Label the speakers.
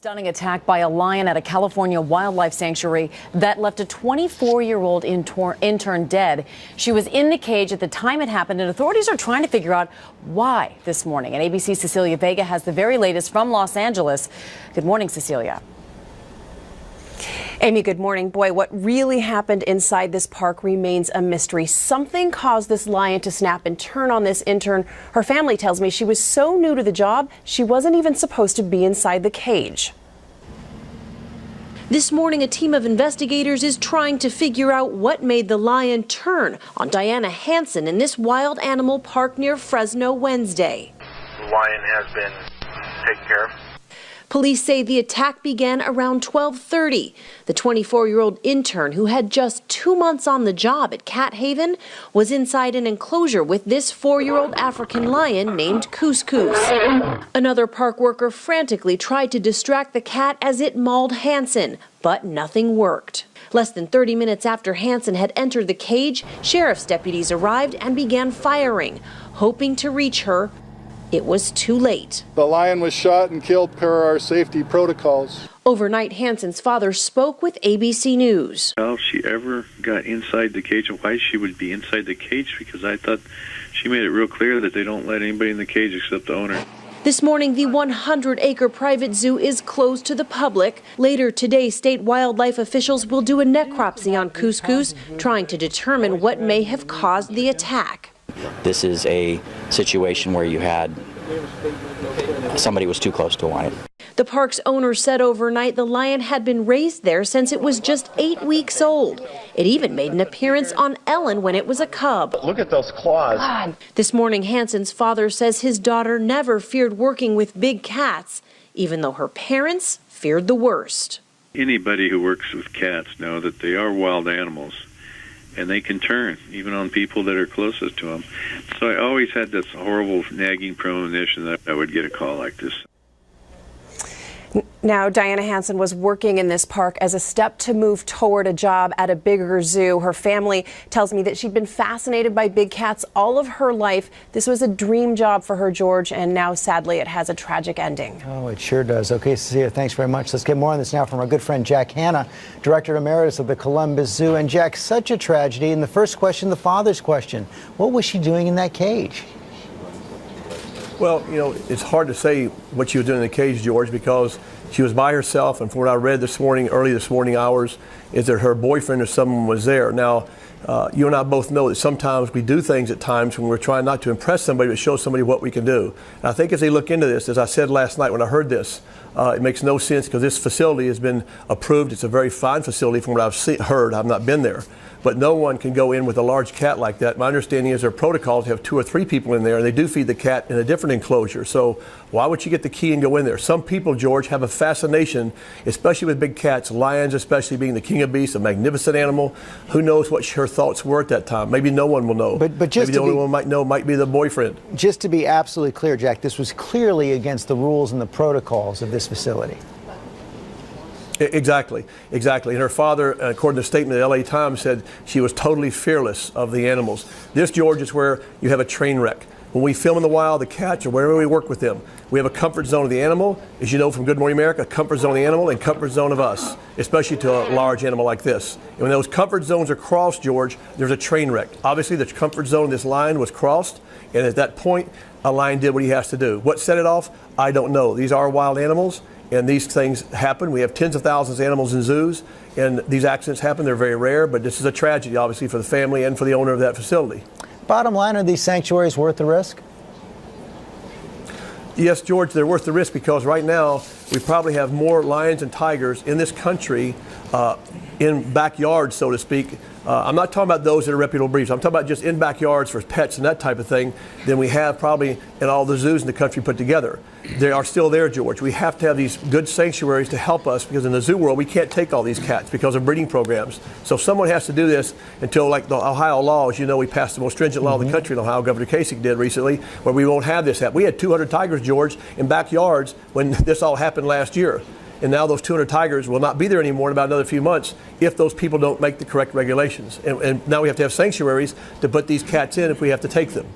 Speaker 1: Stunning attack by a lion at a California wildlife sanctuary that left a 24-year-old intern dead. She was in the cage at the time it happened, and authorities are trying to figure out why this morning. And ABC's Cecilia Vega has the very latest from Los Angeles. Good morning, Cecilia.
Speaker 2: Amy, good morning. Boy, what really happened inside this park remains a mystery. Something caused this lion to snap and turn on this intern. Her family tells me she was so new to the job, she wasn't even supposed to be inside the cage. This morning, a team of investigators is trying to figure out what made the lion turn on Diana Hanson in this wild animal park near Fresno Wednesday.
Speaker 3: The lion has been taken care of.
Speaker 2: Police say the attack began around 12:30. The 24-year-old intern, who had just 2 months on the job at Cat Haven, was inside an enclosure with this 4-year-old African lion named Couscous. Another park worker frantically tried to distract the cat as it mauled Hanson, but nothing worked. Less than 30 minutes after Hanson had entered the cage, sheriff's deputies arrived and began firing, hoping to reach her. It was too late.
Speaker 4: The lion was shot and killed per our safety protocols.
Speaker 2: Overnight, Hanson's father spoke with ABC News.
Speaker 5: How if she ever got inside the cage and why she would be inside the cage, because I thought she made it real clear that they don't let anybody in the cage except the owner.
Speaker 2: This morning, the 100-acre private zoo is closed to the public. Later today, state wildlife officials will do a necropsy on Couscous, trying to determine what may have caused the attack.
Speaker 6: This is a situation where you had somebody was too close to a lion.
Speaker 2: The park's owner said overnight the lion had been raised there since it was just 8 weeks old. It even made an appearance on Ellen when it was a cub.
Speaker 3: Look at those claws.
Speaker 2: This morning, Hanson's father says his daughter never feared working with big cats, even though her parents feared the worst.
Speaker 5: Anybody who works with cats know that they are wild animals, and they can turn, even on people that are closest to them. So I always had this horrible nagging premonition that I would get a call like this.
Speaker 2: Now, Diana Hanson was working in this park as a step to move toward a job at a bigger zoo. Her family tells me that she'd been fascinated by big cats all of her life. This was a dream job for her, George, and now, sadly, it has a tragic ending.
Speaker 7: Oh, it sure does. Okay, Cecilia, thanks very much. Let's get more on this now from our good friend Jack Hanna, Director Emeritus of the Columbus Zoo. And Jack, such a tragedy. And the first question, the father's question, what was she doing in that cage?
Speaker 8: Well, you know, it's hard to say what she was doing in the cage, George, because she was by herself, and from what I read this morning, early this morning hours, is that her boyfriend or someone was there. Now, you and I both know that sometimes we do things at times when we're trying not to impress somebody, but show somebody what we can do. And I think as they look into this, as I said last night when I heard this, it makes no sense because this facility has been approved. It's a very fine facility from what I've heard. I've not been there. But no one can go in with a large cat like that. My understanding is there are protocols to have 2 or 3 people in there, and they do feed the cat in a different enclosure. So why would you get the key and go in there? Some people, George, have a fascination, especially with big cats, lions especially being the king of beasts, a magnificent animal. Who knows what her thoughts were at that time? Maybe no one will know.
Speaker 7: But just
Speaker 8: maybe the only one might know might be the boyfriend.
Speaker 7: Just to be absolutely clear, Jack, this was clearly against the rules and the protocols of this facility.
Speaker 8: Exactly. And her father, according to a statement of the LA Times, said she was totally fearless of the animals. This, George, is where you have a train wreck. When we film in the wild, the cats, or wherever we work with them, we have a comfort zone of the animal, as you know from Good Morning America, a comfort zone of the animal and comfort zone of us, especially to a large animal like this. And when those comfort zones are crossed, George, there's a train wreck. Obviously, the comfort zone of this lion was crossed, and at that point, a lion did what he has to do. What set it off? I don't know. These are wild animals. And these things happen. We have tens of thousands of animals in zoos, and these accidents happen. They're very rare, but this is a tragedy, obviously, for the family and for the owner of that facility.
Speaker 7: Bottom line, are these sanctuaries worth the risk?
Speaker 8: Yes, George, they're worth the risk because right now we probably have more lions and tigers in this country in backyards, so to speak. I'm not talking about those that are reputable breeds. I'm talking about just in backyards for pets and that type of thing than we have probably in all the zoos in the country put together. They are still there, George. We have to have these good sanctuaries to help us because in the zoo world we can't take all these cats because of breeding programs. So someone has to do this until, like the Ohio law, as you know, we passed the most stringent law in the country in Ohio, Governor Kasich did recently, where we won't have this happen. We had 200 tigers, George, in backyards when this all happened last year. And now those 200 tigers will not be there anymore in about another few months if those people don't make the correct regulations. And now we have to have sanctuaries to put these cats in if we have to take them.